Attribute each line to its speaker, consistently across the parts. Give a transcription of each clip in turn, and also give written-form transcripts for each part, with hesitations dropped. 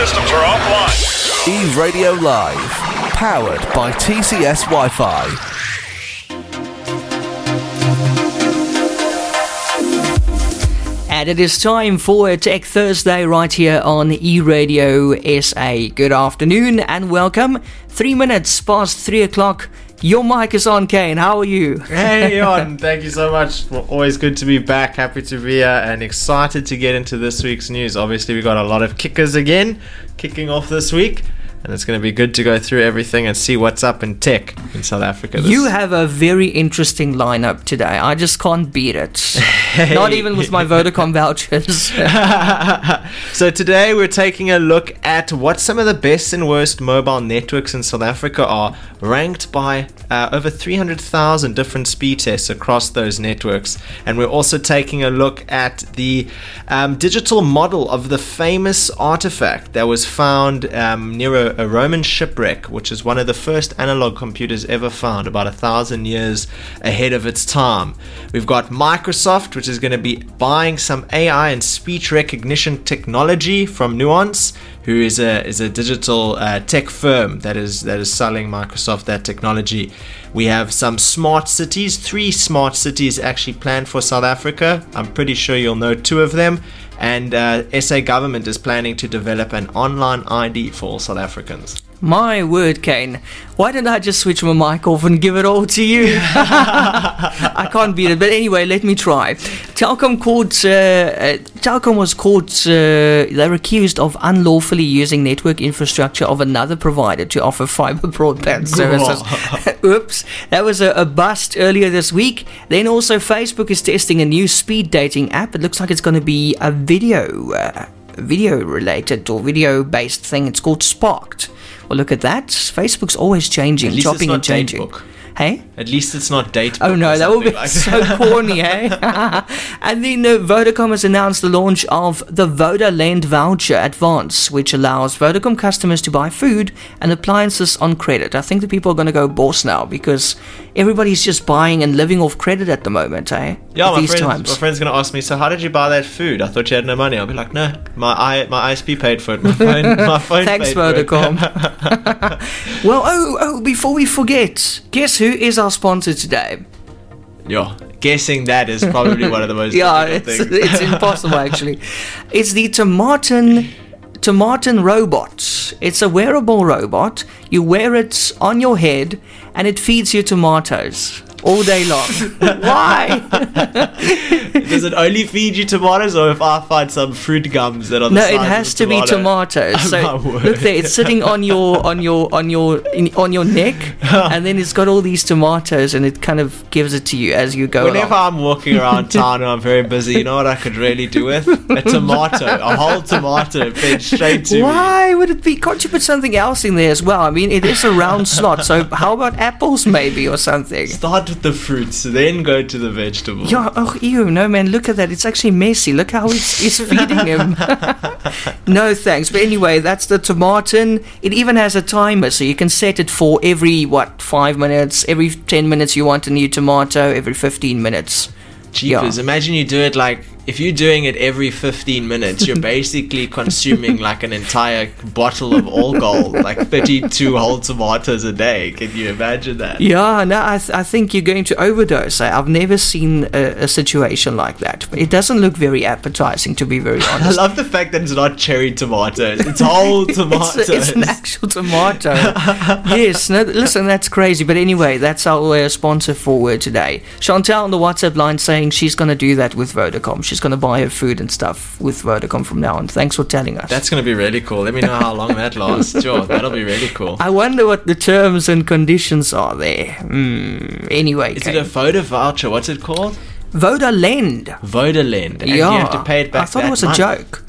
Speaker 1: systems are offline.
Speaker 2: eRadio Live, powered by TCS Wi-Fi.
Speaker 3: And it is time for Tech Thursday right here on eRadio SA. Good afternoon and welcome. 3 minutes past 3 o'clock. Your mic is on, Kaine. How are you?
Speaker 4: Hey, Eon. Thank you so much. Always good to be back. Happy to be here and excited to get into this week's news. Obviously, we got a lot of kickers again kicking off this week. And it's going to be good to go through everything and see what's up in tech in South Africa.
Speaker 3: You have a very interesting lineup today. I just can't beat it. Not even with my Vodacom vouchers.
Speaker 4: So today we're taking a look at what some of the best and worst mobile networks in South Africa are, ranked by over 300,000 different speed tests across those networks. And we're also taking a look at the digital model of the famous artifact that was found near a Roman shipwreck, which is one of the first analog computers ever found, about 1,000 years ahead of its time. We've got Microsoft, which is going to be buying some AI and speech recognition technology from Nuance, who is a digital tech firm that is selling Microsoft that technology. We have some smart cities, 3 smart cities actually planned for South Africa. I'm pretty sure you'll know 2 of them. And SA government is planning to develop an online ID for all South Africans.
Speaker 3: My word, Kaine. Why don't I just switch my mic off and give it all to you? I can't beat it. But anyway, let me try. Telkom was caught, they were accused of unlawfully using network infrastructure of another provider to offer fiber broadband services. Oops. That was a bust earlier this week. Then also Facebook is testing a new speed dating app. It looks like it's going to be a video related or video based thing. It's called Sparked. Well, look at that. Facebook's always changing, chopping and changing. Hey?
Speaker 4: At least it's not date.
Speaker 3: Oh no, that would be like so corny, eh? And then Vodacom has announced the launch of the VodaLend Voucher Advance, which allows Vodacom customers to buy food and appliances on credit. I think the people are going to go boss now because everybody's just buying and living off credit at the moment, eh?
Speaker 4: Yeah, my friend's going to ask me, so how did you buy that food? I thought you had no money. I'll be like, no, my ISP paid for it. My phone
Speaker 3: Thanks,
Speaker 4: paid
Speaker 3: Vodacom.
Speaker 4: For it.
Speaker 3: Well, before we forget, guess who is our sponsor today?
Speaker 4: Yeah, guessing that is probably one of the most difficult things.
Speaker 3: It's impossible actually. It's the Tomatin robot. It's a wearable robot. You wear it on your head and it feeds you tomatoes all day long. Why?
Speaker 4: Does it only feed you tomatoes, or if I find some fruit gums that are the size
Speaker 3: No, it has to be tomatoes.
Speaker 4: Oh,
Speaker 3: so look there, it's sitting on your neck, and then it's got all these tomatoes, and it kind of gives it to you as you go.
Speaker 4: Whenever
Speaker 3: along.
Speaker 4: I'm walking around town and I'm very busy, you know what I could really do with? A tomato, a whole tomato fed straight to me.
Speaker 3: Why would it be? Can't you put something else in there as well? I mean, it is a round slot, so how about apples maybe or something?
Speaker 4: Start with the fruits, then go to the vegetables.
Speaker 3: Yeah, oh, ew, no man, look at that. It's actually messy. Look how it's feeding him. No thanks. But anyway, that's the Tomatin. It even has a timer, so you can set it for every, 5 minutes, every 10 minutes you want a new tomato, every 15 minutes.
Speaker 4: Jeepers, imagine you do it like, if you're doing it every 15 minutes, you're basically consuming like an entire bottle of all gold, like 32 whole tomatoes a day. Can you imagine that?
Speaker 3: Yeah, no, I think you're going to overdose. I've never seen a situation like that. It doesn't look very appetizing, to be very honest.
Speaker 4: I love the fact that it's not cherry tomatoes. It's whole tomatoes.
Speaker 3: It's an actual tomato. Yes, no, listen, that's crazy. But anyway, that's our sponsor for today. Chantal on the WhatsApp line saying she's going to do that with Vodacom. She's going to buy her food and stuff with Vodacom from now on. Thanks for telling us.
Speaker 4: That's going to be really cool. Let me know how long that lasts. Sure, that'll be really cool.
Speaker 3: I wonder what the terms and conditions are there. Anyway,
Speaker 4: is it a Voda voucher? What's it called?
Speaker 3: VodaLend.
Speaker 4: VodaLend. And
Speaker 3: yeah,
Speaker 4: you have to pay it back.
Speaker 3: I thought it was a joke.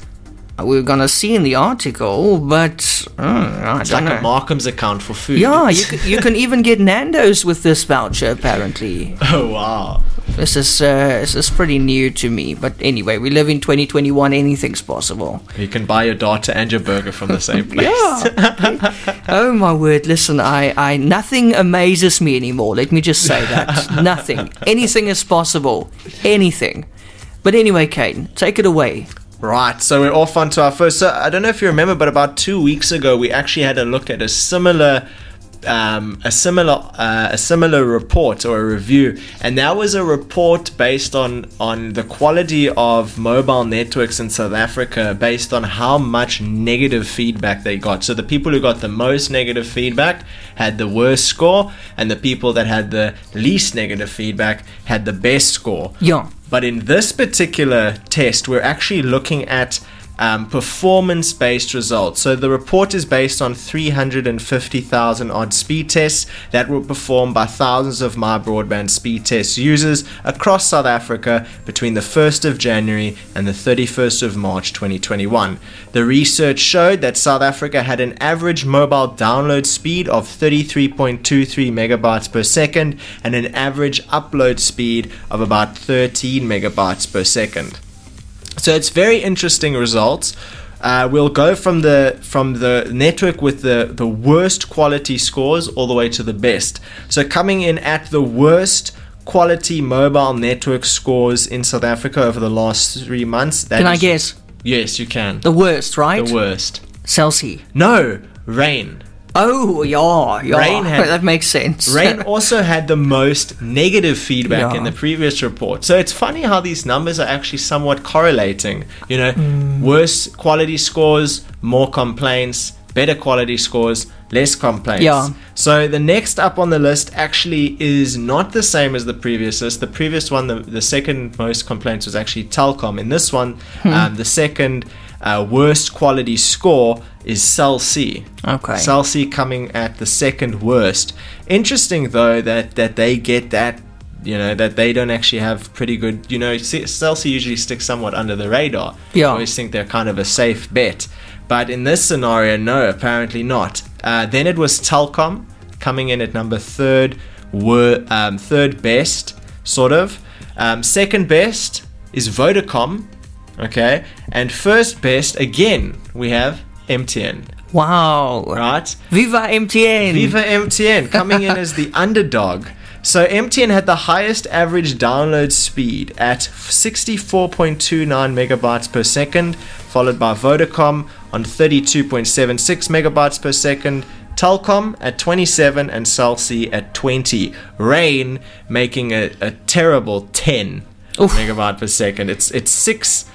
Speaker 3: We were going to see in the article, but
Speaker 4: it's like a Markham's account for food.
Speaker 3: Yeah, you can even get Nando's with this voucher, apparently.
Speaker 4: Oh, wow.
Speaker 3: This is pretty new to me. But anyway, we live in 2021. Anything's possible.
Speaker 4: You can buy your data and your burger from the same place.
Speaker 3: Yeah. Oh, my word. Listen, I nothing amazes me anymore. Let me just say that. Nothing. Anything is possible. Anything. But anyway, Kaine, take it away.
Speaker 4: Right, so we're off onto our first. So I don't know if you remember, but about 2 weeks ago, we actually had a look at a similar report or a review, and that was a report based on the quality of mobile networks in South Africa, based on how much negative feedback they got. So the people who got the most negative feedback had the worst score, and the people that had the least negative feedback had the best score.
Speaker 3: Yeah.
Speaker 4: But in this particular test, we're actually looking at performance-based results. So the report is based on 350,000 odd speed tests that were performed by thousands of My Broadband speed test users across South Africa between the 1st of January and the 31st of March 2021. The research showed that South Africa had an average mobile download speed of 33.23 megabytes per second and an average upload speed of about 13 megabytes per second. So it's very interesting results. We'll go from the network with the worst quality scores all the way to the best. So coming in at the worst quality mobile network scores in South Africa over the last 3 months.
Speaker 3: Can I guess?
Speaker 4: Yes, you can.
Speaker 3: The worst, right?
Speaker 4: The worst.
Speaker 3: Cell C.
Speaker 4: No, Rain.
Speaker 3: Oh, yeah. That makes sense.
Speaker 4: Rain also had the most negative feedback in the previous report. So it's funny how these numbers are actually somewhat correlating. You know, worse quality scores, more complaints, better quality scores, less complaints.
Speaker 3: Yeah.
Speaker 4: So the next up on the list actually is not the same as the previous list. The previous one, the second most complaints was actually Telkom. In this one, the second worst quality score is Cell C.
Speaker 3: Okay.
Speaker 4: Cell C coming at the second worst. Interesting though that they get that, you know, that they don't actually have pretty good, you know, Cell C usually sticks somewhat under the radar.
Speaker 3: Yeah.
Speaker 4: I always think they're kind of a safe bet. But in this scenario, no, apparently not. Then it was Telkom coming in at number third best, sort of. Second best is Vodacom. Okay, and first best again we have MTN.
Speaker 3: Wow.
Speaker 4: Right?
Speaker 3: Viva MTN.
Speaker 4: Viva MTN coming in as the underdog. So MTN had the highest average download speed at 64.29 megabytes per second, followed by Vodacom on 32.76 megabytes per second, Telkom at 27 and Cell C at 20. Rain making a terrible 10 megabyte per second. It's 1/6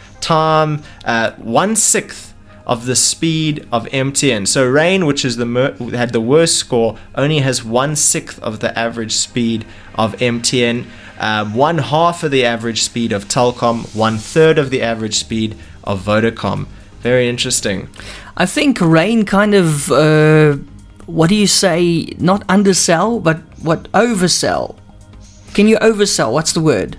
Speaker 4: of the speed of MTN. So Rain, which is had the worst score, only has 1/6 of the average speed of MTN, 1/2 of the average speed of Telkom, 1/3 of the average speed of Vodacom. Very interesting.
Speaker 3: I think Rain kind of, what do you say, not undersell, but what, oversell? Can you oversell? What's the word?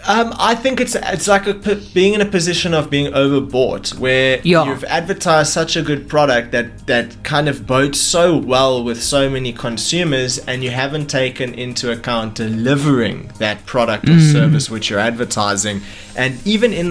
Speaker 4: I think it's like being in a position of being overbought, where you've advertised such a good product that kind of bodes so well with so many consumers, and you haven't taken into account delivering that product or service which you're advertising. And even in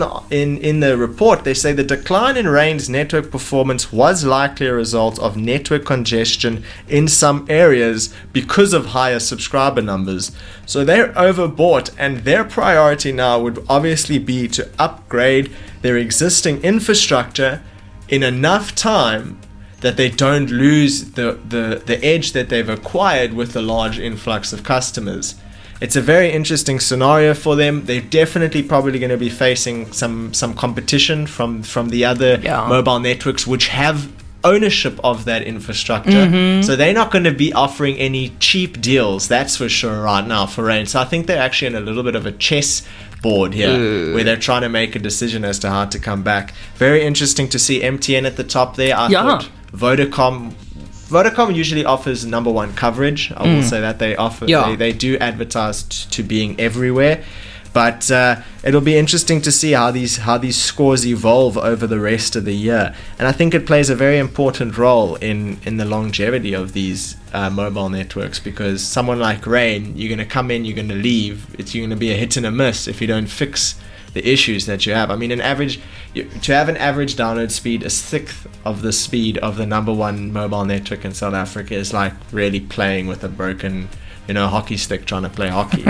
Speaker 4: the report, they say the decline in Rain's network performance was likely a result of network congestion in some areas because of higher subscriber numbers. So they're overbought, and their priority now would obviously be to upgrade their existing infrastructure in enough time that they don't lose the edge that they've acquired with the large influx of customers. It's a very interesting scenario for them. They're definitely probably going to be facing some competition from the other mobile networks which have ownership of that infrastructure. So they're not going to be offering any cheap deals, that's for sure, right now for Rain. So I think they're actually in a little bit of a chess board here, where they're trying to make a decision as to how to come back. Very interesting to see MTN at the top there. I thought Vodacom usually offers number one coverage. I will say that they offer. They do advertise to being everywhere. But it'll be interesting to see how these scores evolve over the rest of the year. And I think it plays a very important role in the longevity of these mobile networks, because someone like Rain, you're going to come in, you're going to leave. You're going to be a hit and a miss if you don't fix the issues that you have. I mean, to have an average download speed, a sixth of the speed of the number one mobile network in South Africa is like really playing with a broken hockey stick trying to play hockey,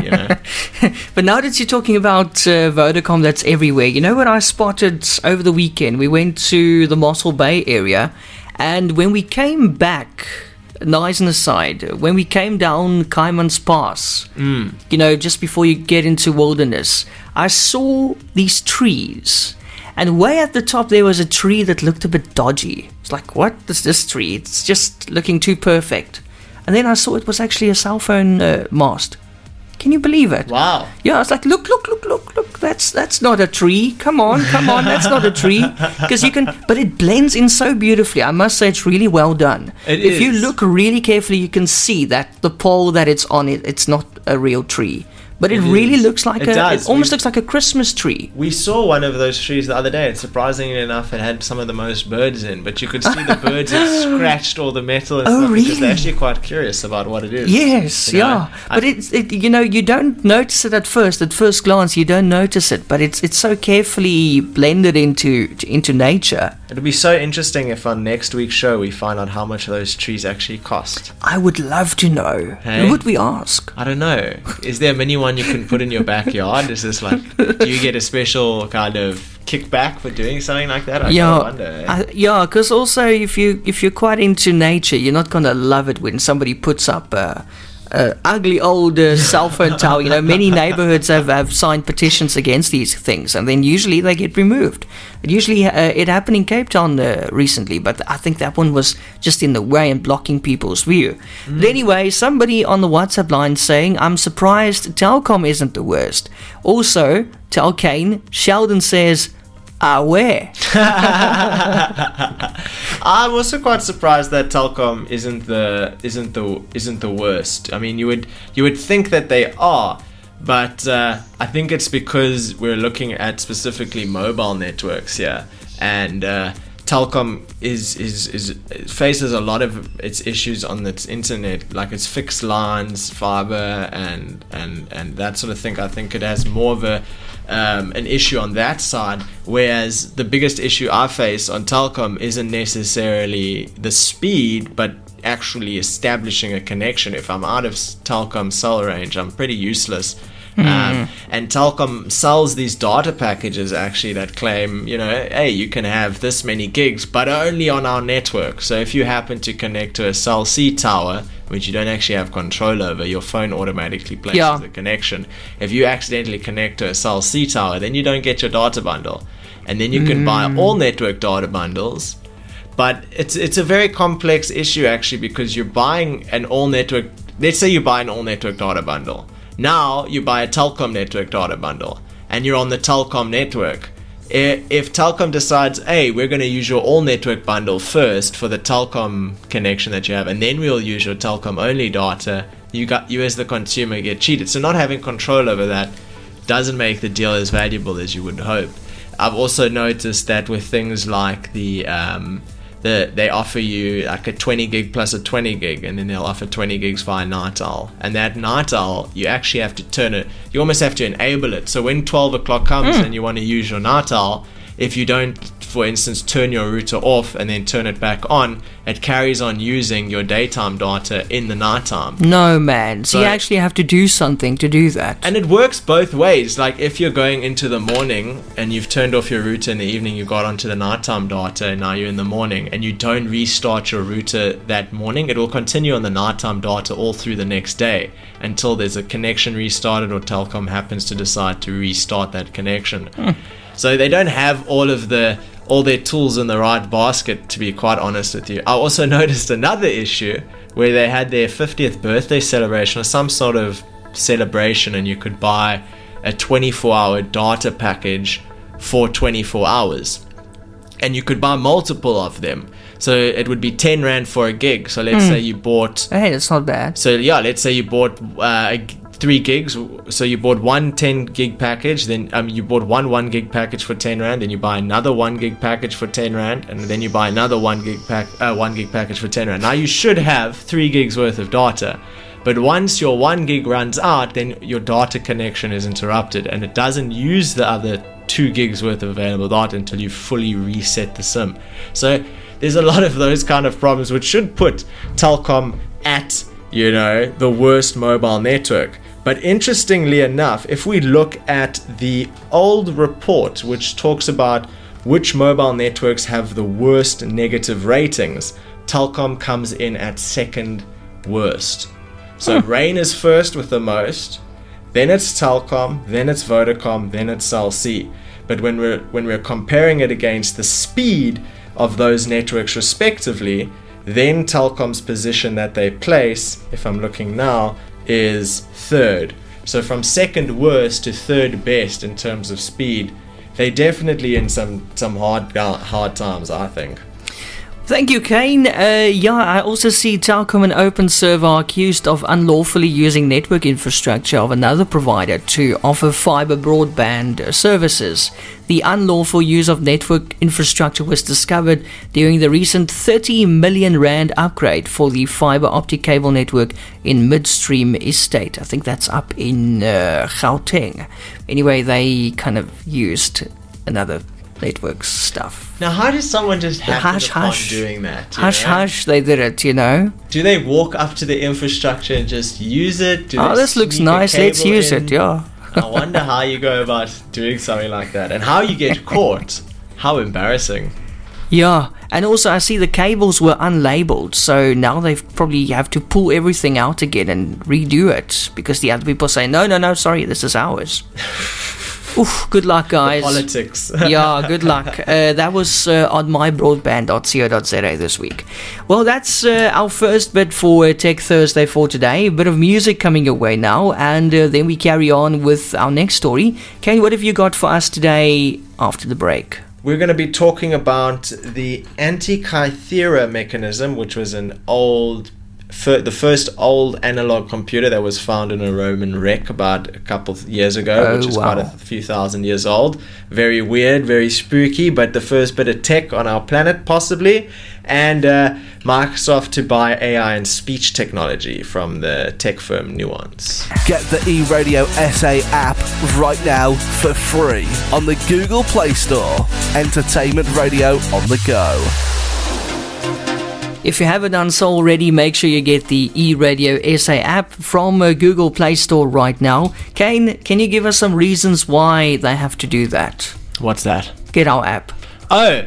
Speaker 3: But now that you're talking about Vodacom that's everywhere, you know what I spotted over the weekend? We went to the Mossel Bay area, and when we came back, nice on the side, when we came down Cayman's Pass, just before you get into wilderness, I saw these trees. And way at the top there was a tree that looked a bit dodgy. It's like, what is this tree? It's just looking too perfect. And then I saw it was actually a cell phone mast. Can you believe it?
Speaker 4: Wow.
Speaker 3: Yeah, I was like, look. That's not a tree. Come on. That's not a tree. Because but it blends in so beautifully. I must say it's really well done. If you look really carefully, you can see that the pole that it's on, it's not a real tree. But it really looks like it almost looks like a Christmas tree.
Speaker 4: We saw one of those trees the other day, and surprisingly enough, it had some of the most birds in. But you could see the birds had scratched all the metal and stuff because they're actually quite curious about what it is.
Speaker 3: Yes, But you don't notice it at first. At first glance, you don't notice it. But it's so carefully blended into nature.
Speaker 4: It'll be so interesting if on next week's show we find out how much those trees actually cost.
Speaker 3: I would love to know.
Speaker 4: Hey?
Speaker 3: Who would we ask?
Speaker 4: I don't know. Is there a mini one you can put in your backyard? Is this like, do you get a special kind of kickback for doing something like that? I wonder.
Speaker 3: Because also if you're quite into nature, you're not gonna love it when somebody puts up a ugly old cell phone tower. Many neighborhoods have signed petitions against these things, and then usually they get removed. It happened in Cape Town recently, but I think that one was just in the way and blocking people's view. But anyway, somebody on the WhatsApp line saying, I'm surprised Telkom isn't the worst. Also, Tel Kaine, Sheldon says, where?
Speaker 4: I'm also quite surprised that Telkom isn't the worst. I memean, you would think that they are, but I think it's because we're looking at specifically mobile networks here, and Telkom faces a lot of its issues on its internet, like its fixed lines, fiber, and that sort of thing. I think it has more of an issue on that side, whereas the biggest issue I face on Telkom isn't necessarily the speed, but actually establishing a connection. If I'm out of Telkom cell range, I'm pretty useless. And Telkom sells these data packages actually that claim, hey, you can have this many gigs, but only on our network. So if you happen to connect to a cell C tower, which you don't actually have control over, your phone automatically places the connection. If you accidentally connect to a cell C tower, then you don't get your data bundle. And then you can buy all network data bundles. But it's a very complex issue actually, because you're buying an all network, let's say you buy an all network data bundle. Now you buy a Telkom network data bundle and you're on the Telkom network. If Telkom decides, hey, we're going to use your all network bundle first for the Telkom connection that you have, and then we'll use your Telkom only data, you as the consumer get cheated. So not having control over that doesn't make the deal as valuable as you would hope. I've also noticed that with things like they offer you like a 20 gig plus a 20 gig, and then they'll offer 20 gigs via night owl, and that night owl you actually have to turn it, you almost have to enable it. So when 12 o'clock comes and you want to use your night owl, if you don't, for instance, turn your router off and then turn it back on, it carries on using your daytime data in the nighttime.
Speaker 3: No, man. So you actually have to do something to do that.
Speaker 4: And it works both ways. Like if you're going into the morning and you've turned off your router in the evening, you got onto the nighttime data, and now you're in the morning, and you don't restart your router that morning, it will continue on the nighttime data all through the next day until there's a connection restarted or Telkom happens to decide to restart that connection. So they don't have all their tools in the right basket, to be quite honest with you. I also noticed another issue where they had their 50th birthday celebration or some sort of celebration, and you could buy a 24-hour data package for 24 hours. And you could buy multiple of them. So it would be 10 Rand for a gig. So let's say you bought...
Speaker 3: Hey, that's not bad.
Speaker 4: So yeah, let's say you bought 3 gigs. So you bought one 10 gig package, then you bought one 1 gig package for 10 Rand, then you buy another 1 gig package for 10 Rand, and then you buy another 1 gig package for 10 Rand. Now you should have 3 gigs worth of data. But once your 1 gig runs out, then your data connection is interrupted, and it doesn't use the other 2 gigs worth of available data until you fully reset the SIM. So there's a lot of those kind of problems, which should put Telkom at the worst mobile network. But interestingly enough, if we look at the old report, which talks about which mobile networks have the worst negative ratings, Telkom comes in at second worst. So Rain is first with the most, then it's Telkom, then it's Vodacom, then it's Cell C. But when we're comparing it against the speed of those networks respectively, then Telkom's position that they place, if I'm looking now, is third. So from second worst to third best in terms of speed, they're definitely in some hard times, I think.
Speaker 3: Thank you, Kaine. I also see Telkom and OpenServe are accused of unlawfully using network infrastructure of another provider to offer fiber broadband services. The unlawful use of network infrastructure was discovered during the recent 30 million rand upgrade for the fiber optic cable network in Midstream Estate. I think that's up in Gauteng. Anyway, they kind of used another network stuff.
Speaker 4: Now, how does someone just happen upon doing that?
Speaker 3: Hush, they did it,
Speaker 4: Do they walk up to the infrastructure and just use it?
Speaker 3: This looks nice, let's use it, yeah.
Speaker 4: I wonder how you go about doing something like that and how you get caught. How embarrassing.
Speaker 3: Yeah, and also I see the cables were unlabeled, so now they probably have to pull everything out again and redo it because the other people say, no, sorry, this is ours. Oof, good luck, guys.
Speaker 4: The politics.
Speaker 3: Yeah, good luck. That was on mybroadband.co.za this week. Well, that's our first bit for Tech Thursday for today. A bit of music coming your way now, and then we carry on with our next story. Kaine, what have you got for us today after the break?
Speaker 4: We're going to be talking about the Antikythera mechanism, which was the first old analog computer that was found in a Roman wreck about a couple of years ago, which is quite a few thousand years old. Very weird, very spooky, but the first bit of tech on our planet, possibly. And Microsoft to buy AI and speech technology from the tech firm Nuance.
Speaker 2: Get the eRadio SA app right now for free on the Google Play Store. Entertainment radio on the go.
Speaker 3: If you haven't done so already, make sure you get the eRadio SA app from Google Play Store right now. Kaine, can you give us some reasons why they have to do that?
Speaker 4: What's that?
Speaker 3: Get our app.
Speaker 4: Oh,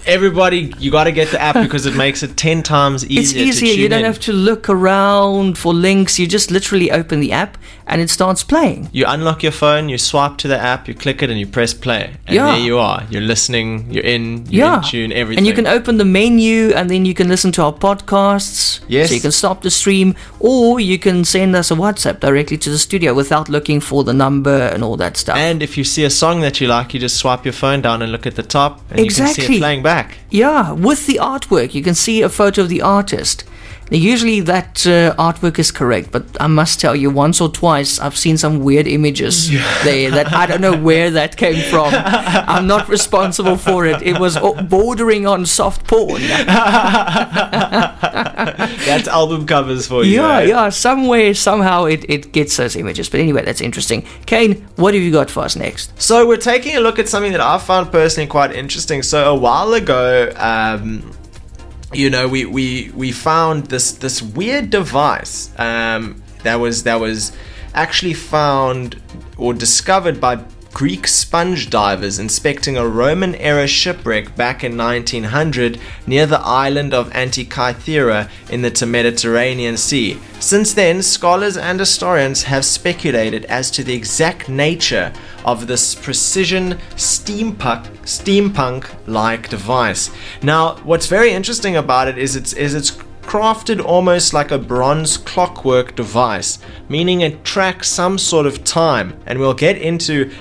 Speaker 4: everybody, you got to get the app because it makes it 10 times easier.
Speaker 3: It's easier. You don't have to look around for links. You just literally open the app and it starts playing.
Speaker 4: You unlock your phone, you swipe to the app, you click it, and you press play. And there you are. You're listening, you're in tune, everything.
Speaker 3: And you can open the menu and then you can listen to our podcasts.
Speaker 4: Yes.
Speaker 3: So you can stop the stream, or you can send us a WhatsApp directly to the studio without looking for the number and all that stuff.
Speaker 4: And if you see a song that you like, you just swipe your phone down and look at the top, and you can see it playing back.
Speaker 3: Yeah, with the artwork, you can see a photo of the artist. Now, usually that artwork is correct, but I must tell you, once or twice I've seen some weird images there that I don't know where that came from. I'm not responsible for it. It was bordering on soft porn.
Speaker 4: That's album covers for you.
Speaker 3: Yeah, somewhere, somehow it gets those images. But anyway, that's interesting. Kaine, what have you got for us next?
Speaker 4: So we're taking a look at something that I found personally quite interesting. So a while ago, we found this weird device that was actually found or discovered by Greek sponge divers inspecting a Roman era shipwreck back in 1900 near the island of Antikythera in the Mediterranean Sea. Since then, scholars and historians have speculated as to the exact nature of this precision steampunk-like device. Now, what's very interesting about it is it's crafted almost like a bronze clockwork device, meaning it tracks some sort of time, and we'll get into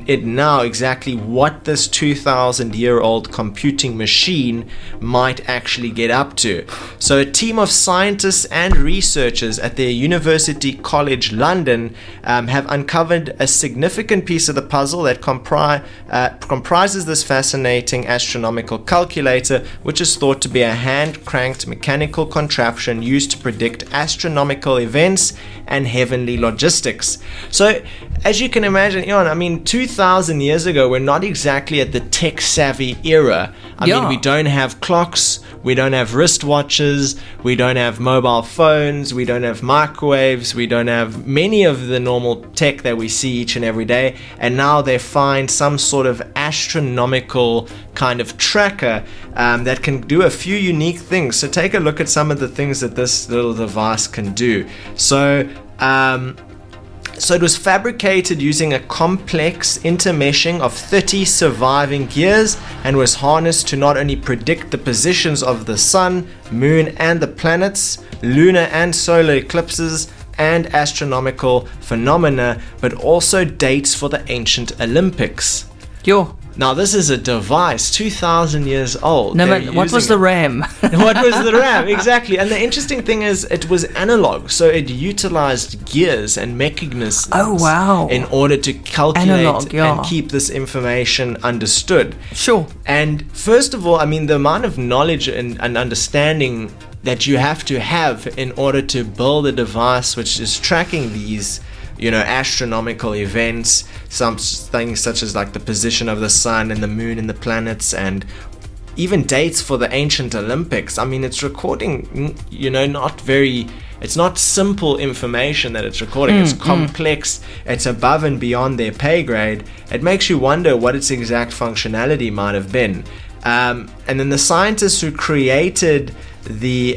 Speaker 4: it now exactly what this 2,000-year-old computing machine might actually get up to. So a team of scientists and researchers at their University College London have uncovered a significant piece of the puzzle that comprises this fascinating astronomical calculator, which is thought to be a hand-cranked mechanical contraption used to predict astronomical events and heavenly logistics. So as you can imagine, Eon, I mean, 2,000 years ago, we're not exactly at the tech-savvy era. I mean, we don't have clocks, we don't have wristwatches, we don't have mobile phones, we don't have microwaves, we don't have many of the normal tech that we see each and every day, and now they find some sort of astronomical kind of tracker that can do a few unique things. So take a look at some of the things that this little device can do. So it was fabricated using a complex intermeshing of 30 surviving gears and was harnessed to not only predict the positions of the sun, moon and the planets, lunar and solar eclipses, and astronomical phenomena, but also dates for the ancient Olympics.
Speaker 3: Yo.
Speaker 4: Now this is a device 2,000 years old.
Speaker 3: No, man, what was the RAM?
Speaker 4: What was the RAM? Exactly. And the interesting thing is it was analog, so it utilized gears and mechanisms in order to calculate and keep this information understood.
Speaker 3: Sure.
Speaker 4: And first of all, I mean, the amount of knowledge and understanding that you have to have in order to build a device which is tracking these, you know, astronomical events, some things such as like the position of the sun and the moon and the planets, and even dates for the ancient Olympics. I mean, it's recording, you know, it's not simple information that it's recording. It's complex. It's above and beyond their pay grade. It makes you wonder what its exact functionality might have been. And then the scientists who created the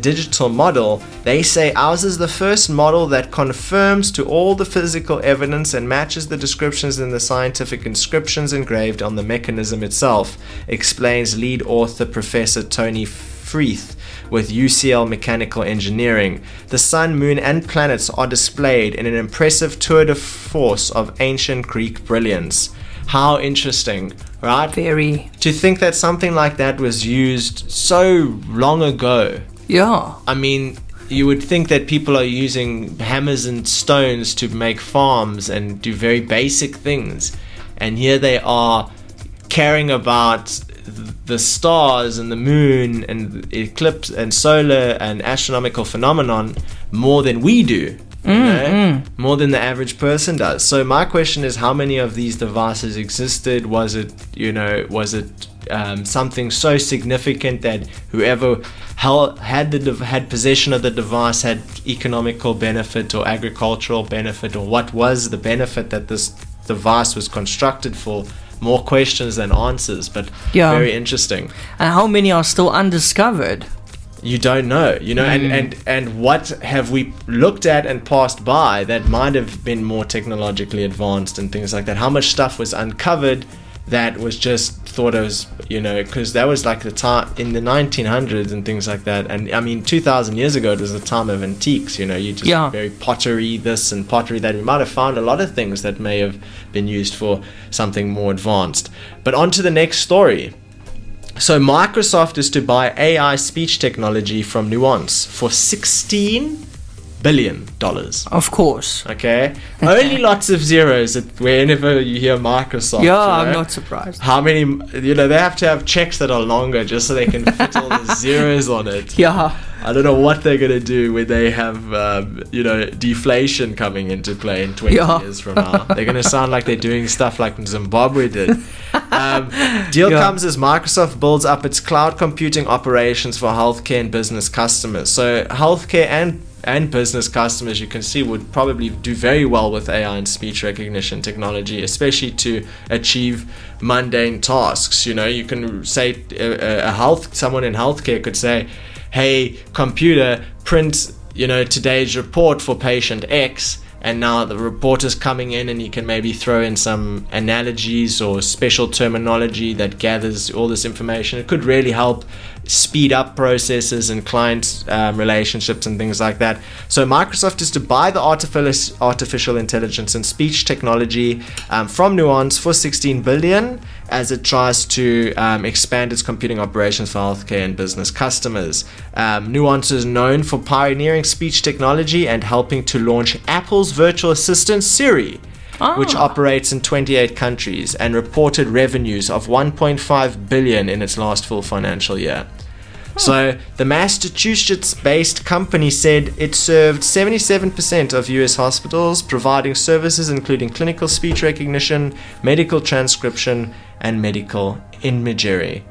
Speaker 4: digital model, they say ours is the first model that confirms to all the physical evidence and matches the descriptions in the scientific inscriptions engraved on the mechanism itself, explains lead author Professor Tony Freeth with UCL Mechanical Engineering. The sun, moon and planets are displayed in an impressive tour de force of ancient Greek brilliance. How interesting, right?
Speaker 3: Very.
Speaker 4: To think that something like that was used so long ago.
Speaker 3: Yeah.
Speaker 4: I mean, you would think that people are using hammers and stones to make farms and do very basic things. And here they are caring about the stars and the moon and the eclipse and solar and astronomical phenomenon more than we do. More than the average person does. So my question is, how many of these devices existed? Was it something so significant that whoever had possession of the device had economical benefit or agricultural benefit, or what was the benefit that this device was constructed for? More questions than answers, but very interesting.
Speaker 3: And how many are still undiscovered?
Speaker 4: You don't know, you know, and what have we looked at and passed by that might have been more technologically advanced and things like that? How much stuff was uncovered that was just thought as, you know, because that was like the time in the 1900s and things like that. And I mean, 2,000 years ago, it was the time of antiques, you know, you just very pottery this and pottery that. We might have found a lot of things that may have been used for something more advanced. But on to the next story. So Microsoft is to buy AI speech technology from Nuance for $16 billion.
Speaker 3: Of course.
Speaker 4: Okay. Only lots of zeros whenever you hear Microsoft.
Speaker 3: Yeah,
Speaker 4: you know?
Speaker 3: I'm not surprised.
Speaker 4: How many, you know, they have to have checks that are longer just so they can fit all the zeros on it.
Speaker 3: Yeah.
Speaker 4: I don't know what they're going to do when they have, you know, deflation coming into play in 20 years from now. They're going to sound like they're doing stuff like Zimbabwe did. Deal comes as Microsoft builds up its cloud computing operations for healthcare and business customers. So healthcare and business customers, you can see, would probably do very well with AI and speech recognition technology, especially to achieve mundane tasks. You know, you can say someone in healthcare could say, hey, computer, print, you know, today's report for patient X, and now the report is coming in, and you can maybe throw in some analogies or special terminology that gathers all this information. It could really help speed up processes and client relationships and things like that. So Microsoft is to buy the artificial intelligence and speech technology from Nuance for $16 billion as it tries to expand its computing operations for healthcare and business customers. Nuance is known for pioneering speech technology and helping to launch Apple's virtual assistant Siri, which operates in 28 countries and reported revenues of $1.5 billion in its last full financial year. So the Massachusetts-based company said it served 77% of US hospitals, providing services including clinical speech recognition, medical transcription, and medical imagery.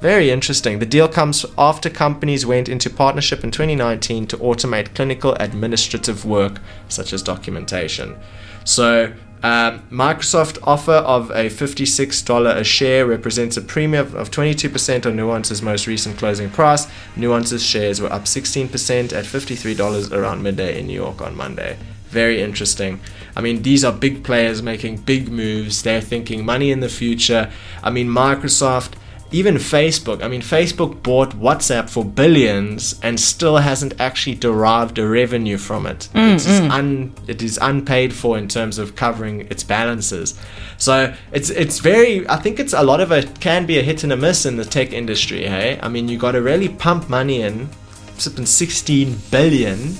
Speaker 4: Very interesting. The deal comes after companies went into partnership in 2019 to automate clinical administrative work, such as documentation. So, Microsoft offer of a $56 a share represents a premium of 22% on Nuance's most recent closing price. Nuance's shares were up 16% at $53 around midday in New York on Monday. Very interesting. I mean, these are big players making big moves. They're thinking money in the future. I mean, Microsoft, even Facebook. I mean, Facebook bought WhatsApp for billions and still hasn't actually derived a revenue from it. It is unpaid for in terms of covering its balances. So it's very, I think it's a lot of it can be a hit and a miss in the tech industry, hey? I mean, you got to really pump money in, flipping 16 billion,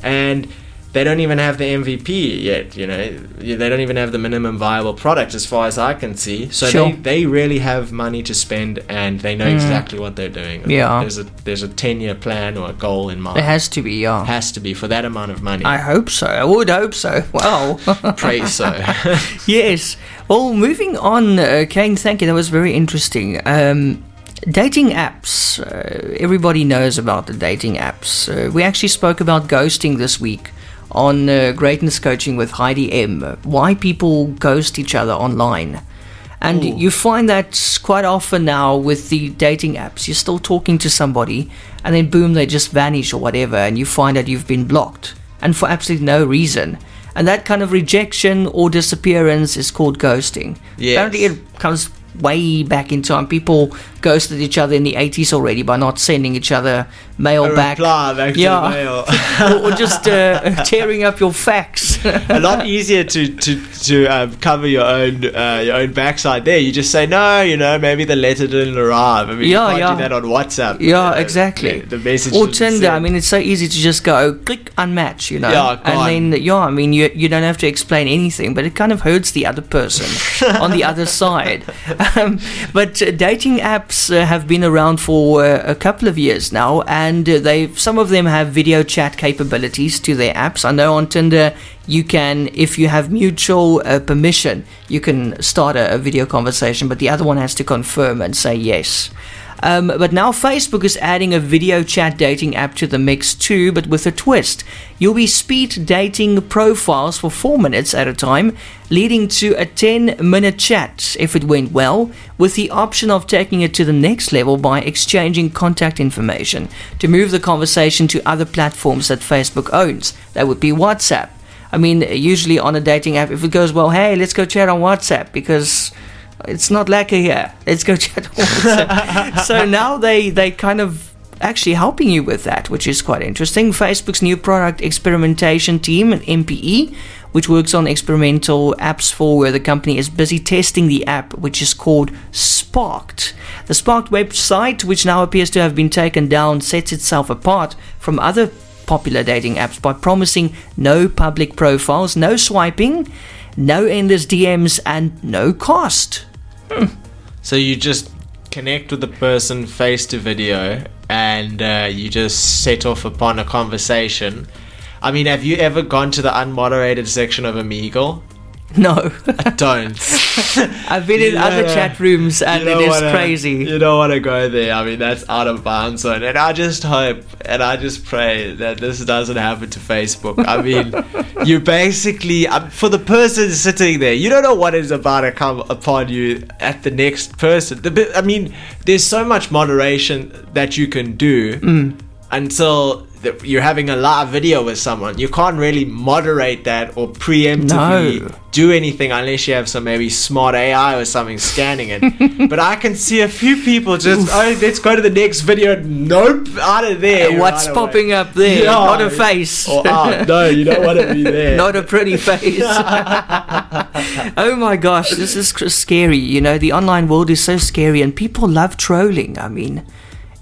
Speaker 4: and they don't even have the MVP yet, you know. They don't even have the minimum viable product as far as I can see. So
Speaker 3: Sure.
Speaker 4: they really have money to spend, and they know exactly what they're doing.
Speaker 3: Yeah.
Speaker 4: There's a 10-year plan or a goal in mind.
Speaker 3: It has to be, yeah.
Speaker 4: Has to be for that amount of money.
Speaker 3: I hope so. I would hope so. Wow.
Speaker 4: Pray so.
Speaker 3: Yes. Well, moving on, Kaine, thank you. That was very interesting. Dating apps. Everybody knows about the dating apps. We actually spoke about ghosting this week on Greatness Coaching with Heidi M. Why people ghost each other online. And you find that quite often now with the dating apps. You're still talking to somebody and then boom, they just vanish or whatever, and you find that you've been blocked, and for absolutely no reason. And that kind of rejection or disappearance is called ghosting.
Speaker 4: Yes.
Speaker 3: Apparently it comes way back in time. People ghosted each other in the 80s already by not sending each other mail back.
Speaker 4: Reply back to the mail.
Speaker 3: or just tearing up your fax.
Speaker 4: A lot easier to cover your own backside there. You just say, no, you know, maybe the letter didn't arrive. I mean, you can't do that on WhatsApp.
Speaker 3: Yeah, exactly.
Speaker 4: The message
Speaker 3: or Tinder. I mean, it's so easy to just go click unmatch, you know.
Speaker 4: Yeah,
Speaker 3: and then I mean, you don't have to explain anything, but it kind of hurts the other person on the other side. But dating apps have been around for a couple of years now, and some of them have video chat capabilities to their apps. I know on Tinder you can, if you have mutual permission, you can start a video conversation, but the other one has to confirm and say yes. But now Facebook is adding a video chat dating app to the mix too, but with a twist. You'll be speed dating profiles for 4 minutes at a time, leading to a 10-minute chat if it went well, with the option of taking it to the next level by exchanging contact information to move the conversation to other platforms that Facebook owns. That would be WhatsApp. I mean, usually on a dating app, if it goes well, hey, let's go chat on WhatsApp because it's not lekker here. Let's go chat on WhatsApp. So now they kind of actually helping you with that, which is quite interesting. Facebook's new product experimentation team, an MPE, which works on experimental apps for where the company is busy testing the app, which is called Sparked. The Sparked website, which now appears to have been taken down, sets itself apart from other popular dating apps by promising no public profiles, no swiping, no endless DMs, and no cost.
Speaker 4: So you just connect with the person face to video, and you just set off upon a conversation. I mean, have you ever gone to the unmoderated section of Omegle?
Speaker 3: No.
Speaker 4: Don't.
Speaker 3: I've been in other chat rooms and it is crazy.
Speaker 4: You don't want to go there. I mean, that's out of bounds zone. And I just hope and I just pray that this doesn't happen to Facebook. I mean, you basically, for the person sitting there, you don't know what is about to come upon you at the next person. I mean, there's so much moderation that you can do until you're having a live video with someone. You can't really moderate that or preemptively do anything unless you have some maybe smart AI or something scanning it. But I can see a few people just, let's go to the next video. Nope, out of there.
Speaker 3: What's popping up there?
Speaker 4: Yeah.
Speaker 3: Not a face.
Speaker 4: Or no, you don't want to be there.
Speaker 3: Not a pretty face. Oh my gosh, this is scary. You know, the online world is so scary and people love trolling. I mean,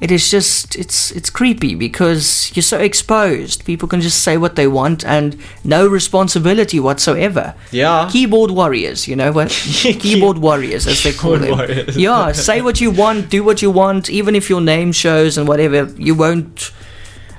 Speaker 3: it is just, it's creepy because you're so exposed. People can just say what they want and no responsibility whatsoever.
Speaker 4: Yeah.
Speaker 3: Keyboard warriors, you know what? Keyboard warriors, as they call them.
Speaker 4: Warriors.
Speaker 3: Yeah, say what you want, do what you want, even if your name shows and whatever, you won't.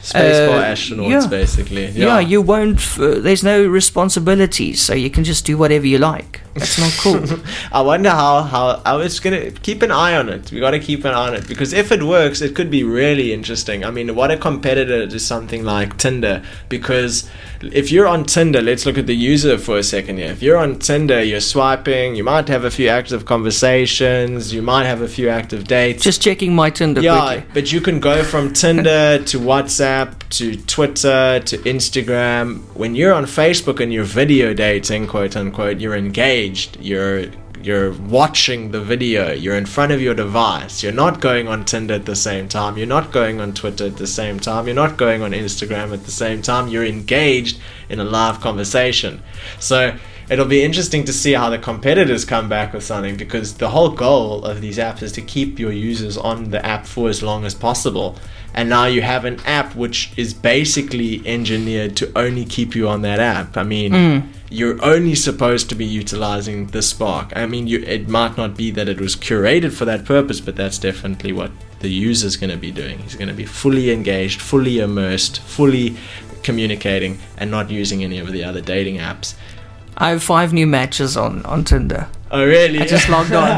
Speaker 4: Spacebar astronauts, basically.
Speaker 3: Yeah, you won't. There's no responsibility, so you can just do whatever you like. That's not cool.
Speaker 4: I wonder how I was gonna keep an eye on it. We gotta keep an eye on it, because if it works, it could be really interesting. I mean, what a competitor to something like Tinder. Because if you're on Tinder, let's look at the user for a second here. If you're on Tinder, you're swiping, you might have a few active conversations, you might have a few active dates.
Speaker 3: Just checking my Tinder quickly.
Speaker 4: But you can go from Tinder to WhatsApp to Twitter to Instagram. When you're on Facebook and you're video dating, quote unquote, you're engaged. You're watching the video. You're in front of your device. You're not going on Tinder at the same time. You're not going on Twitter at the same time. You're not going on Instagram at the same time. You're engaged in a live conversation. So it'll be interesting to see how the competitors come back with something, because the whole goal of these apps is to keep your users on the app for as long as possible. And now you have an app which is basically engineered to only keep you on that app. I mean, you're only supposed to be utilizing the Spark. I mean, it might not be that it was curated for that purpose, but that's definitely what the user's going to be doing. He's going to be fully engaged, fully immersed, fully communicating, and not using any of the other dating apps.
Speaker 3: I have 5 new matches on Tinder.
Speaker 4: Oh, really?
Speaker 3: I just logged on.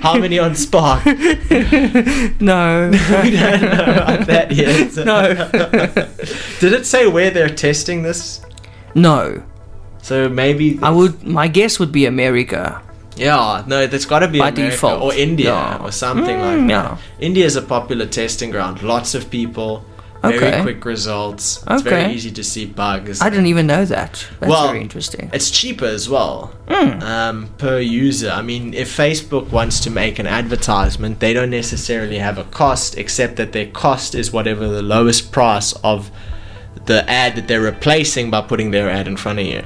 Speaker 4: How many on Spark?
Speaker 3: No.
Speaker 4: We don't know about that yet.
Speaker 3: No.
Speaker 4: Did it say where they're testing this?
Speaker 3: No.
Speaker 4: So maybe
Speaker 3: my guess would be America.
Speaker 4: Yeah, no, that's got to be
Speaker 3: By
Speaker 4: America
Speaker 3: default.
Speaker 4: or India or something like that.
Speaker 3: Yeah.
Speaker 4: India is a popular testing ground. Lots of people, very quick results. It's very easy to see bugs.
Speaker 3: I didn't even know that. That's very interesting.
Speaker 4: It's cheaper as well per user. I mean, if Facebook wants to make an advertisement, they don't necessarily have a cost, except that their cost is whatever the lowest price of the ad that they're replacing by putting their ad in front of you.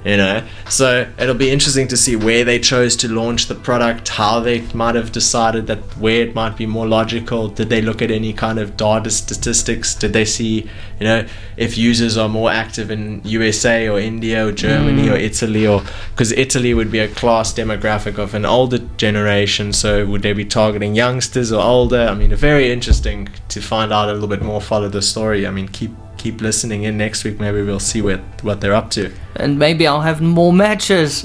Speaker 4: You know, so it'll be interesting to see where they chose to launch the product, how they might have decided that where it might be more logical. Did they look at any kind of data statistics? Did they see, you know, if users are more active in USA or India or Germany or Italy, or because Italy would be a class demographic of an older generation, so would they be targeting youngsters or older? I mean, very interesting to find out a little bit more, follow the story. I mean, keep listening in next week. Maybe we'll see what they're up to,
Speaker 3: and maybe I'll have more matches.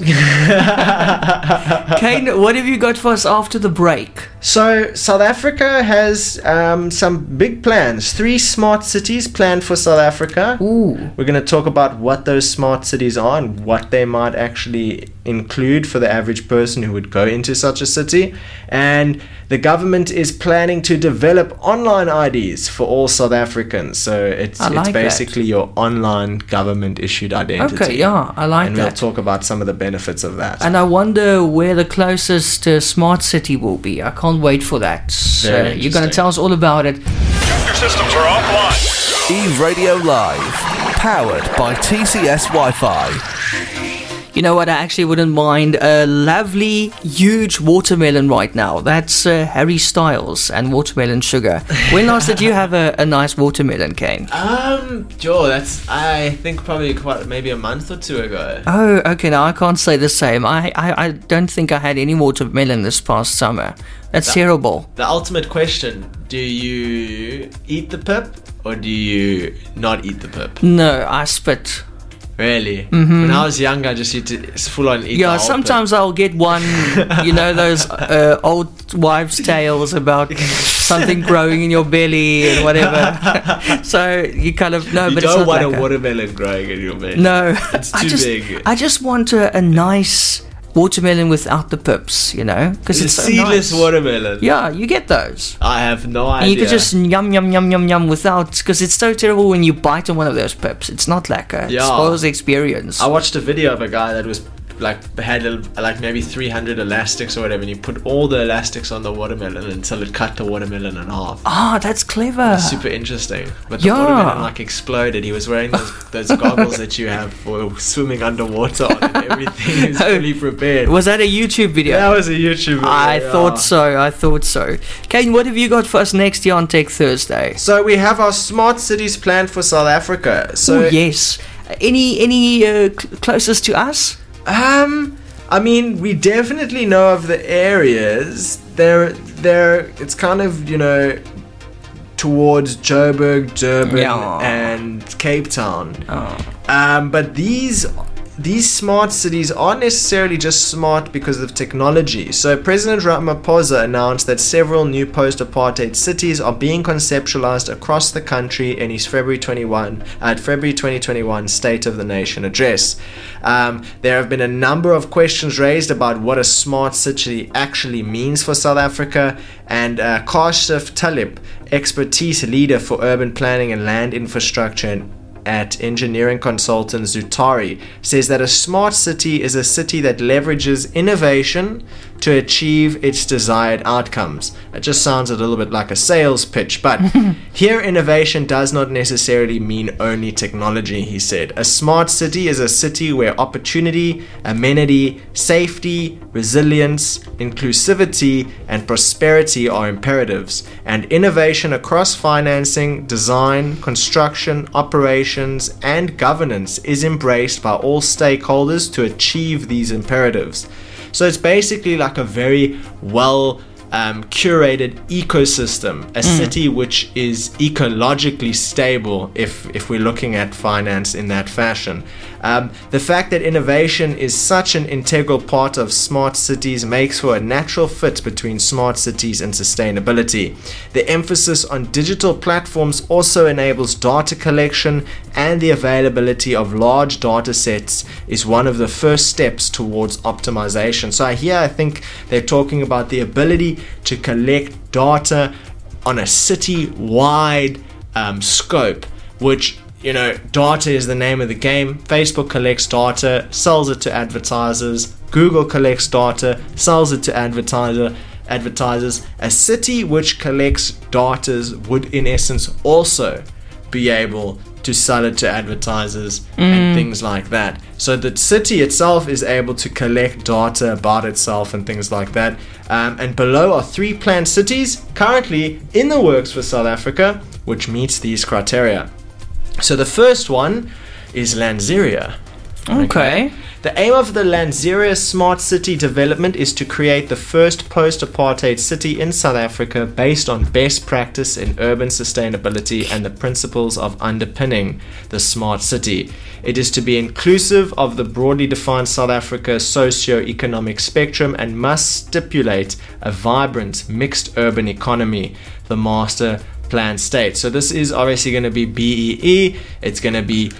Speaker 3: Kaine, what have you got for us after the break?
Speaker 4: So South Africa has some big plans. 3 smart cities planned for South Africa.
Speaker 3: Ooh.
Speaker 4: We're going to talk about what those smart cities are and what they might actually include for the average person who would go into such a city. And the government is planning to develop online IDs for all South Africans. So it's basically your online government issued identity.
Speaker 3: Okay, yeah, I like that.
Speaker 4: And we'll talk about some of the benefits of that.
Speaker 3: And I wonder where the closest smart city will be. I can't wait for that. You're going to tell us all about it.
Speaker 1: Your systems are offline.
Speaker 2: eRadio Live, powered by TCS Wi-Fi.
Speaker 3: You know what, I actually wouldn't mind a lovely, huge watermelon right now. That's Harry Styles and watermelon sugar. When last did you have a nice watermelon, Kaine?
Speaker 4: Joe, that's, I think probably maybe a month or 2 ago.
Speaker 3: Oh, okay, now I can't say the same. I don't think I had any watermelon this past summer. That's terrible.
Speaker 4: The ultimate question, do you eat the pip or do you not eat the pip?
Speaker 3: No, I spit.
Speaker 4: Really? Mm-hmm. When I was young, I just used to full on eat the whole
Speaker 3: sometimes
Speaker 4: pip.
Speaker 3: I'll get one, you know, those old wives' tales about something growing in your belly and whatever. So you kind of, no, but it's not
Speaker 4: you don't want
Speaker 3: like
Speaker 4: a watermelon growing in your belly.
Speaker 3: No.
Speaker 4: It's too big.
Speaker 3: I just want a nice watermelon without the pips, you know, because it's so
Speaker 4: seedless
Speaker 3: nice.
Speaker 4: watermelon.
Speaker 3: Yeah, you get those.
Speaker 4: I have no idea.
Speaker 3: And you could just yum without, because it's so terrible when you bite on one of those pips. It's not lekker. It spoils the experience.
Speaker 4: I watched a video of a guy that was had maybe 300 elastics or whatever, and he put all the elastics on the watermelon until it cut the watermelon in half.
Speaker 3: Ah, that's clever.
Speaker 4: Super interesting. But the watermelon exploded. He was wearing those goggles that you have for swimming underwater on, and everything is fully prepared.
Speaker 3: Was that a YouTube video?
Speaker 4: That was a YouTube video.
Speaker 3: I thought so. Kaine, what have you got for us next year on Tech Thursday?
Speaker 4: So we have our smart cities planned for South Africa. So
Speaker 3: yes. Any closest to us?
Speaker 4: I mean, we definitely know of the areas. It's kind of, you know, towards Joburg, Durban, and Cape Town. But these these smart cities aren't necessarily just smart because of technology. So President Ramaphosa announced that several new post-apartheid cities are being conceptualized across the country in his February 2021 State of the Nation address. There have been a number of questions raised about what a smart city actually means for South Africa, and Kashif Talib, expertise leader for urban planning and land infrastructure at engineering consultant Zutari, says that a smart city is a city that leverages innovation to achieve its desired outcomes. It just sounds a little bit like a sales pitch, but here innovation does not necessarily mean only technology, he said. A smart city is a city where opportunity, amenity, safety, resilience, inclusivity, and prosperity are imperatives, and innovation across financing, design, construction, operations, and governance is embraced by all stakeholders to achieve these imperatives. So it's basically like a very well curated ecosystem, a city which is ecologically stable if we're looking at finance in that fashion. The fact that innovation is such an integral part of smart cities makes for a natural fit between smart cities and sustainability. The emphasis on digital platforms also enables data collection, and the availability of large data sets is one of the first steps towards optimization. So here I think they're talking about the ability to collect data on a city-wide scope, which, you know, data is the name of the game. Facebook collects data, sells it to advertisers. Google collects data, sells it to advertisers. A city which collects data would in essence also be able to sell it to advertisers and things like that. So the city itself is able to collect data about itself and things like that. And below are 3 planned cities currently in the works for South Africa, which meets these criteria. So the first one is Lanseria.
Speaker 3: Okay.
Speaker 4: The aim of the Lanseria Smart City development is to create the first post-apartheid city in South Africa based on best practice in urban sustainability and the principles of underpinning the smart city. It is to be inclusive of the broadly defined South Africa socio-economic spectrum and must stipulate a vibrant mixed urban economy, the master plan states. So this is obviously going to be BEE. It's going to be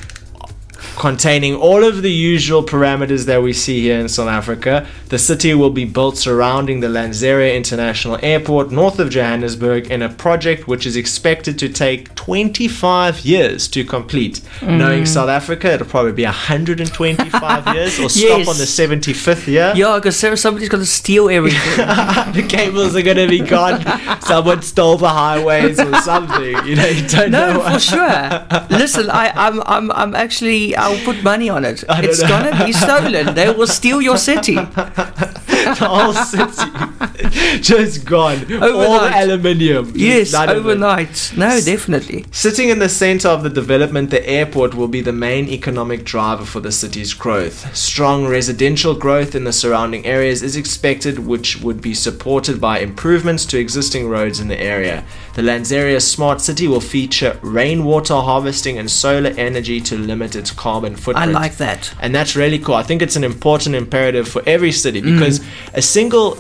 Speaker 4: containing all of the usual parameters that we see here in South Africa. The city will be built surrounding the Lanseria International Airport north of Johannesburg in a project which is expected to take 25 years to complete. Knowing South Africa, it'll probably be 125 years or stop on the 75th year.
Speaker 3: Yeah, because somebody's going to steal everything.
Speaker 4: The cables are going to be gone. Someone stole the highways or something. You know, you don't know.
Speaker 3: No, for sure. Listen, I'm actually, I'll put money on it. It's going to be stolen. They will steal your city.
Speaker 4: The whole city just gone.
Speaker 3: Overnight.
Speaker 4: All aluminium.
Speaker 3: Yes,
Speaker 4: None of it.
Speaker 3: overnight. No, definitely.
Speaker 4: Sitting in the center of the development, the airport will be the main economic driver for the city's growth. Strong residential growth in the surrounding areas is expected, which would be supported by improvements to existing roads in the area. The Lanseria Smart City will feature rainwater harvesting and solar energy to limit its carbon footprint.
Speaker 3: I like that.
Speaker 4: And that's really cool. I think it's an important imperative for every city, because a single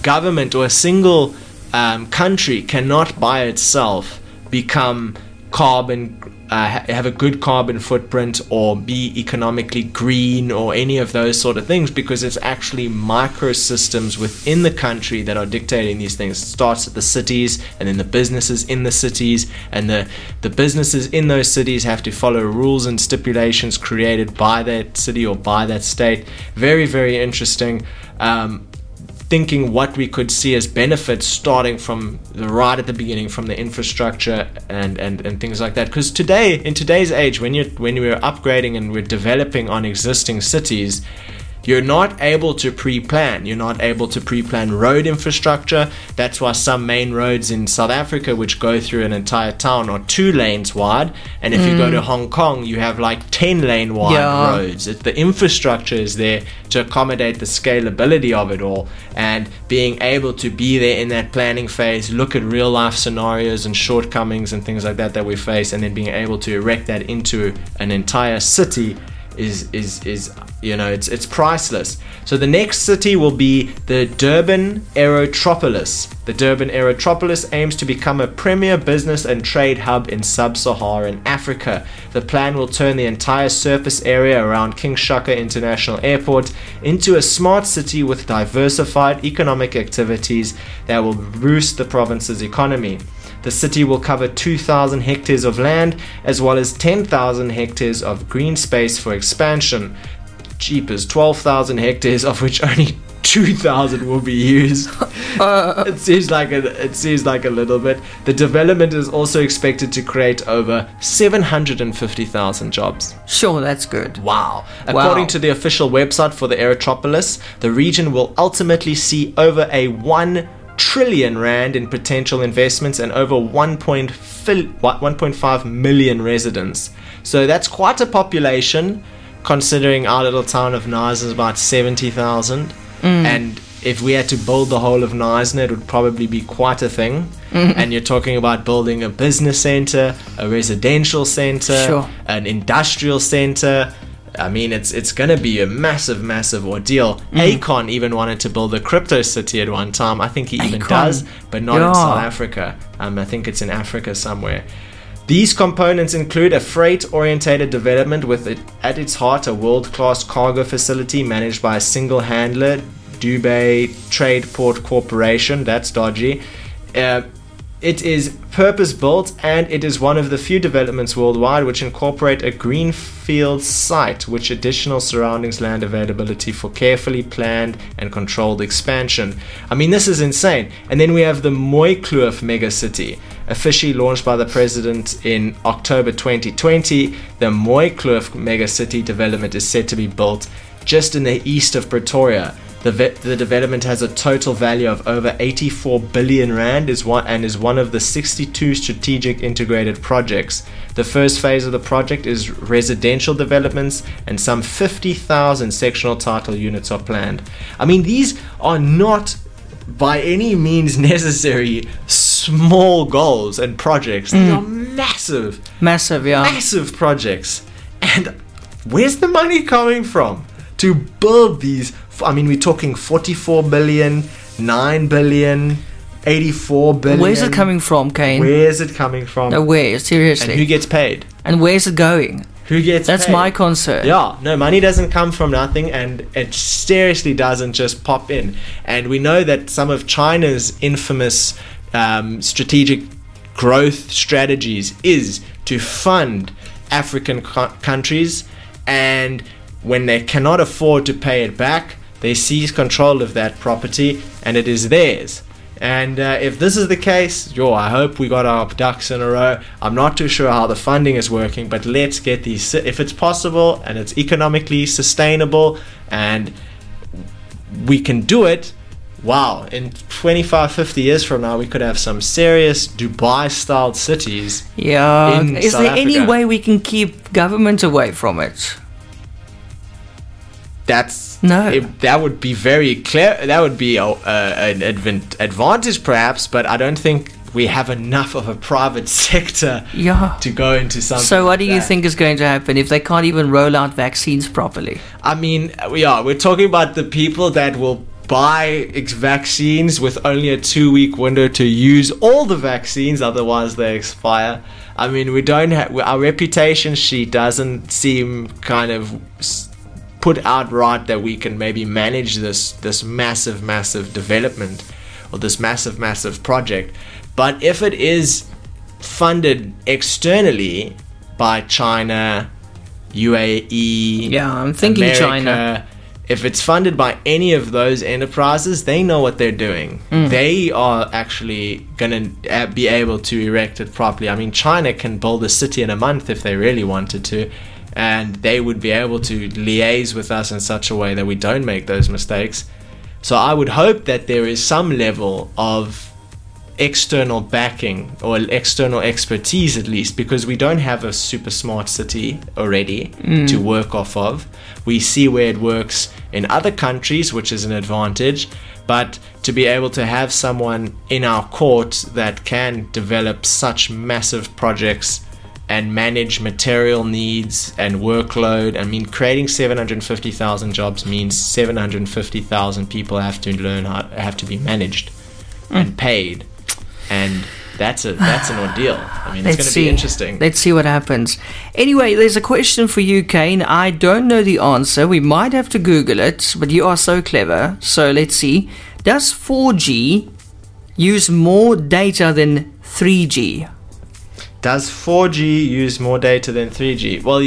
Speaker 4: government or a single country cannot by itself become have a good carbon footprint or be economically green or any of those sort of things, because it's actually microsystems within the country that are dictating these things. It starts at the cities, and then the businesses in the cities, and the businesses in those cities have to follow rules and stipulations created by that city or by that state. Very, very interesting. Thinking what we could see as benefits starting from right at the beginning, from the infrastructure and things like that. Because today, in today's age, when we're upgrading and we're developing on existing cities, you're not able to pre-plan. You're not able to pre-plan road infrastructure. That's why some main roads in South Africa, which go through an entire town, are 2 lanes wide. And if you go to Hong Kong, you have like 10 lane wide roads. The infrastructure is there to accommodate the scalability of it all. And being able to be there in that planning phase, look at real life scenarios and shortcomings and things like that we face, and then being able to erect that into an entire city is it's priceless. So the next city will be the Durban Aerotropolis. The Durban Aerotropolis aims to become a premier business and trade hub in sub-Saharan Africa. The plan will turn the entire surface area around King Shaka International Airport into a smart city with diversified economic activities that will boost the province's economy. The city will cover 2,000 hectares of land as well as 10,000 hectares of green space for expansion. Jeepers, 12,000 hectares, of which only 2,000 will be used. It seems like a little bit. The development is also expected to create over 750,000 jobs.
Speaker 3: Sure, that's good.
Speaker 4: Wow. According to the official website for the Aerotropolis, the region will ultimately see over a 1 trillion rand in potential investments and over 1.5 million residents. So that's quite a population, considering our little town of Knysna is about 70,000. And if we had to build the whole of Knysna, it would probably be quite a thing. And you're talking about building a business center, a residential center,
Speaker 3: Sure.
Speaker 4: an industrial center. I mean, it's going to be a massive ordeal. Akon even wanted to build a crypto city at one time. I think he even does, but not in South Africa. I think it's in Africa somewhere. These components include a freight-orientated development with at its heart a world-class cargo facility managed by a single handler, Dubai Trade Port Corporation. That's dodgy. It is purpose-built, and it is one of the few developments worldwide which incorporate a greenfield site with additional surroundings land availability for carefully planned and controlled expansion. I mean, this is insane. And then we have the Mooikloof megacity. Officially launched by the president in October 2020, the Mooikloof megacity development is set to be built just in the east of Pretoria. The development has a total value of over 84 billion rand is one of the 62 strategic integrated projects. The first phase of the project is residential developments, and some 50,000 sectional title units are planned. I mean, these are not by any means necessary small goals and projects. They are massive projects. And where's the money coming from to build these? I mean, we're talking 44 billion, 9 billion, 84 billion.
Speaker 3: Where's it coming from, Kaine?
Speaker 4: Where's it coming from?
Speaker 3: No, where? Seriously.
Speaker 4: And who gets paid?
Speaker 3: And where's it going?
Speaker 4: Who gets
Speaker 3: That's
Speaker 4: paid?
Speaker 3: my concern.
Speaker 4: Yeah, no, money doesn't come from nothing, and it seriously doesn't just pop in. And we know that some of China's infamous strategic growth strategies is to fund African countries, and when they cannot afford to pay it back, they seize control of that property and it is theirs. And if this is the case, I hope we got our ducks in a row. I'm not too sure how the funding is working, but let's get these, if it's possible and it's economically sustainable and we can do it. Wow, in 25, 50 years from now, we could have some serious Dubai-styled cities.
Speaker 3: Yeah.
Speaker 4: In
Speaker 3: Is
Speaker 4: South
Speaker 3: there any
Speaker 4: Africa.
Speaker 3: way we can keep government away from it?
Speaker 4: That would be very clear. That would be an advantage, perhaps, but I don't think we have enough of a private sector to go into something.
Speaker 3: So, what do
Speaker 4: like
Speaker 3: you
Speaker 4: that.
Speaker 3: think is going to happen if they can't even roll out vaccines properly?
Speaker 4: I mean, we're talking about the people that will buy vaccines with only a 2-week window to use all the vaccines, otherwise they expire. I mean, we don't have our reputation sheet doesn't seem kind of put out right that we can maybe manage this massive development or this massive project. But if it is funded externally by China, UAE,
Speaker 3: I'm thinking
Speaker 4: America,
Speaker 3: China.
Speaker 4: If it's funded by any of those enterprises, they know what they're doing. They are actually going to be able to erect it properly. I mean, China can build a city in a month if they really wanted to, and they would be able to liaise with us in such a way that we don't make those mistakes. So I would hope that there is some level of external backing or external expertise, at least, because we don't have a super smart city already to work off of. We see where it works in other countries, which is an advantage, but to be able to have someone in our court that can develop such massive projects and manage material needs and workload. I mean, creating 750,000 jobs means 750,000 people have to be managed and paid, and that's an ordeal. I mean, it's going to be interesting.
Speaker 3: Let's see what happens. Anyway, there's a question for you, Kaine. I don't know the answer. We might have to Google it, but you are so clever. So let's see. Does 4G use more data than 3G?
Speaker 4: Does 4G use more data than 3G? Well,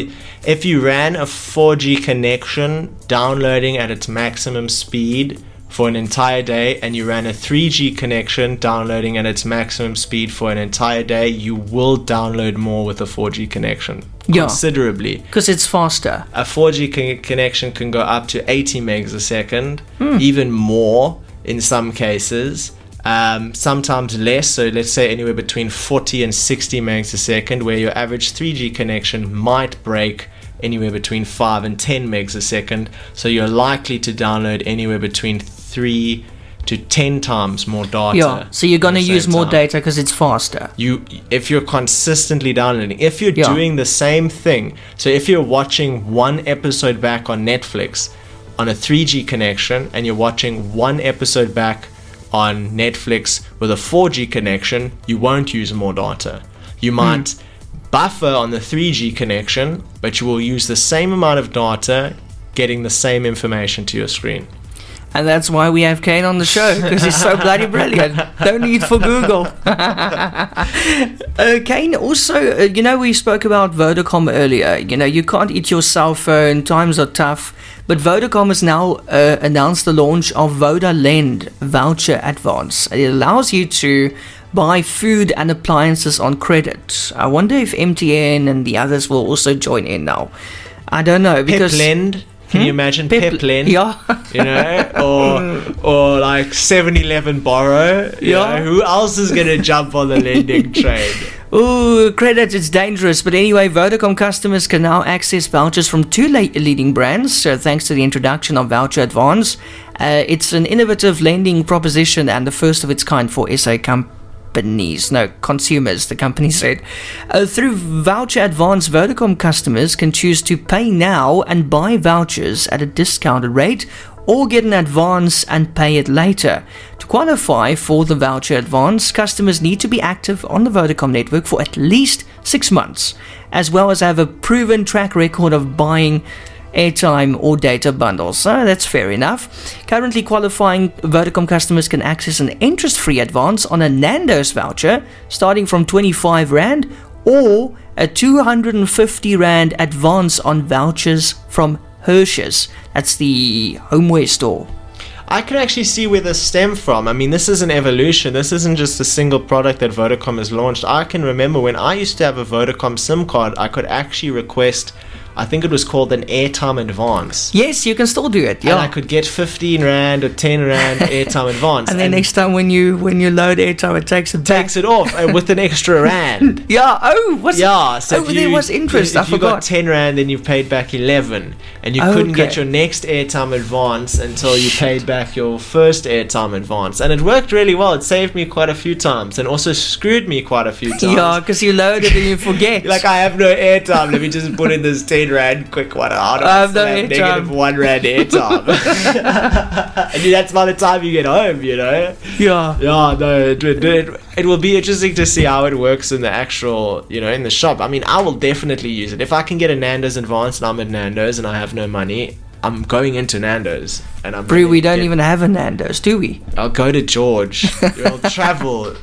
Speaker 4: if you ran a 4G connection downloading at its maximum speed for an entire day, and you ran a 3G connection downloading at its maximum speed for an entire day, you will download more with a 4G connection. Considerably.
Speaker 3: Because it's faster.
Speaker 4: A 4G connection can go up to 80 megs a second, even more in some cases. Sometimes less, so let's say anywhere between 40 and 60 megs a second, where your average 3G connection might break anywhere between 5 and 10 megs a second, so you're likely to download anywhere between 3 to 10 times more data.
Speaker 3: Yeah, so you're going to use more data because it's faster.
Speaker 4: If you're consistently downloading, if you're doing the same thing, so if you're watching one episode back on Netflix on a 3G connection, and you're watching one episode back on Netflix with a 4G connection, you won't use more data. You might buffer on the 3G connection, but you will use the same amount of data getting the same information to your screen.
Speaker 3: And that's why we have Kaine on the show, because he's so bloody brilliant. No need for Google. Kaine, also, we spoke about Vodacom earlier. You can't eat your cell phone, times are tough. But Vodacom has now announced the launch of VodaLend Voucher Advance. It allows you to buy food and appliances on credit. I wonder if MTN and the others will also join in now. I don't know, because
Speaker 4: Peplend. Can you imagine Peplend?
Speaker 3: Yeah.
Speaker 4: or like 7-Eleven Borrow. Who else is going to jump on the lending train?
Speaker 3: Ooh, credit, it's dangerous. But anyway, Vodacom customers can now access vouchers from two leading brands, thanks to the introduction of Voucher Advance. It's an innovative lending proposition and the first of its kind for SA consumers, the company said. Through Voucher Advance, Vodacom customers can choose to pay now and buy vouchers at a discounted rate, or get an advance and pay it later. To qualify for the Voucher Advance, customers need to be active on the Vodacom network for at least 6 months, as well as have a proven track record of buying airtime or data bundles. So that's fair enough. Currently, qualifying Vodacom customers can access an interest-free advance on a Nando's voucher starting from 25 Rand, or a 250 Rand advance on vouchers from Hershey's. That's the homeware store.
Speaker 4: I can actually see where this stemmed from. I mean, this is an evolution. This isn't just a single product that Vodacom has launched. I can remember when I used to have a Vodacom SIM card, I could actually request, I think it was called an airtime advance.
Speaker 3: Yes, you can still do it. Yeah.
Speaker 4: And I could get 15 Rand or 10 Rand airtime advance.
Speaker 3: And then next time when you load airtime, it takes it
Speaker 4: off with an extra Rand.
Speaker 3: Yeah. Oh, what's
Speaker 4: so
Speaker 3: there was interest.
Speaker 4: If you got 10 Rand, then you paid back 11, and you couldn't get your next airtime advance until you paid back your first airtime advance. And it worked really well. It saved me quite a few times, and also screwed me quite a few times.
Speaker 3: Yeah, because you load it and you forget.
Speaker 4: Like, I have no airtime. Let me just put in this 10 Rand quick one. I have negative 1 Rand airtime. And that's by the time you get home,
Speaker 3: Yeah.
Speaker 4: Yeah, no, it will be interesting to see how it works in the actual, in the shop. I mean, I will definitely use it. If I can get a Nando's advance and I'm at Nando's and I have no money, I'm going into Nando's. And
Speaker 3: we don't even have a Nando's, do we?
Speaker 4: I'll go to George. I'll travel.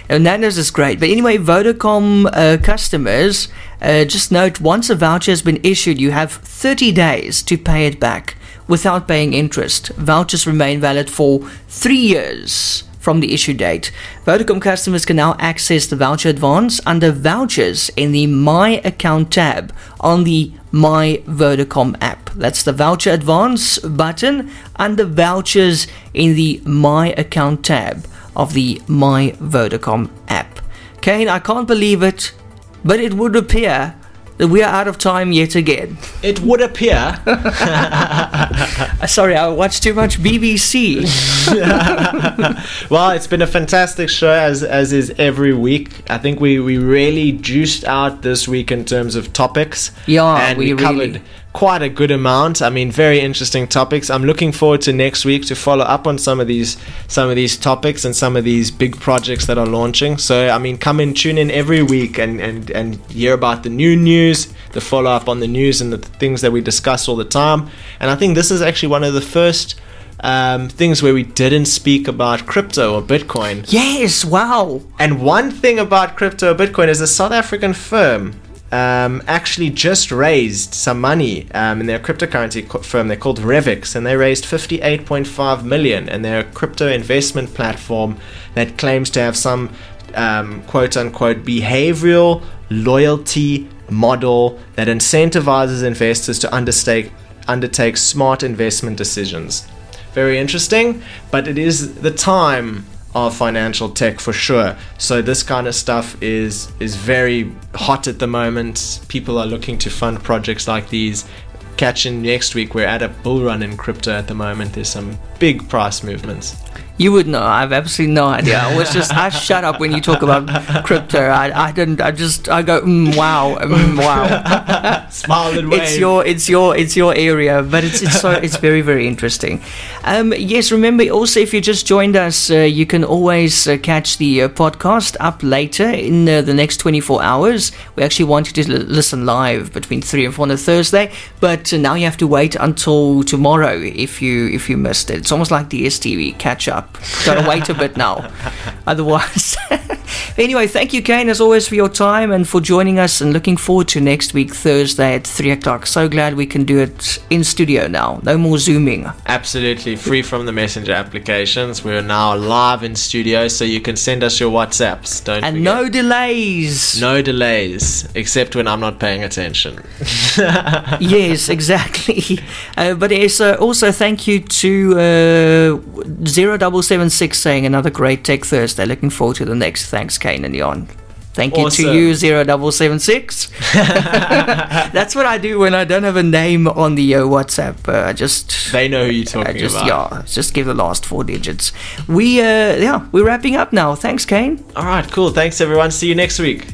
Speaker 3: Nando's is great. But anyway, Vodacom customers, just note, once a voucher has been issued, you have 30 days to pay it back without paying interest. Vouchers remain valid for 3 years from the issue date. Vodacom customers can now access the Voucher Advance under Vouchers in the My Account tab on the My Vodacom app. That's the Voucher Advance button under Vouchers in the My Account tab of the My Vodacom app. Kaine, I can't believe it, but it would appear that we are out of time yet again.
Speaker 4: It would appear.
Speaker 3: Sorry, I watched too much BBC.
Speaker 4: Well, it's been a fantastic show, as is every week. I think we really juiced out this week in terms of topics.
Speaker 3: Yeah,
Speaker 4: and we covered quite a good amount. I mean, very interesting topics. I'm looking forward to next week to follow up on some of these topics and some of these big projects that are launching. So, I mean, come and tune in every week and hear about the new news, the follow up on the news and the things that we discuss all the time. And I think this is actually one of the first things where we didn't speak about crypto or Bitcoin.
Speaker 3: Yes, wow.
Speaker 4: And one thing about crypto or Bitcoin is a South African firm actually just raised some money in their cryptocurrency firm. They're called Revix, and they raised 58.5 million, and they're a crypto investment platform that claims to have some quote unquote behavioral loyalty model that incentivizes investors to undertake smart investment decisions. Very interesting, but it is the time of financial tech for sure. So this kind of stuff is very hot at the moment. People are looking to fund projects like these. Catch in next week. We're at a bull run in crypto at the moment. There's some big price movements.
Speaker 3: You would know. I have absolutely no idea. I shut up when you talk about crypto. I go, wow, wow.
Speaker 4: Smile and wave.
Speaker 3: It's your area, but it's very, very interesting. Yes, remember also, if you just joined us, you can always catch the podcast up later in the next 24 hours. We actually want you to listen live between 3 and 4 on a Thursday, but now you have to wait until tomorrow if you missed it. It's almost like the STV catch up. Gotta wait a bit now, otherwise. Anyway, thank you, Kaine, as always, for your time and for joining us, and looking forward to next week, Thursday at 3 o'clock. So glad we can do it in studio now. No more Zooming.
Speaker 4: Absolutely free from the messenger applications. We're now live in studio, so you can send us your WhatsApps. Don't forget.
Speaker 3: No delays.
Speaker 4: No delays, except when I'm not paying attention.
Speaker 3: Yes, exactly. But yes, also thank you to 0776 saying another great Tech Thursday. Looking forward to the next. Thanks, Kaine and Eon. Thank you to you, 0776. That's what I do when I don't have a name on the WhatsApp.
Speaker 4: They know who you're talking about.
Speaker 3: Yeah, just give the last 4 digits. We're wrapping up now. Thanks, Kaine.
Speaker 4: All right, cool. Thanks, everyone. See you next week.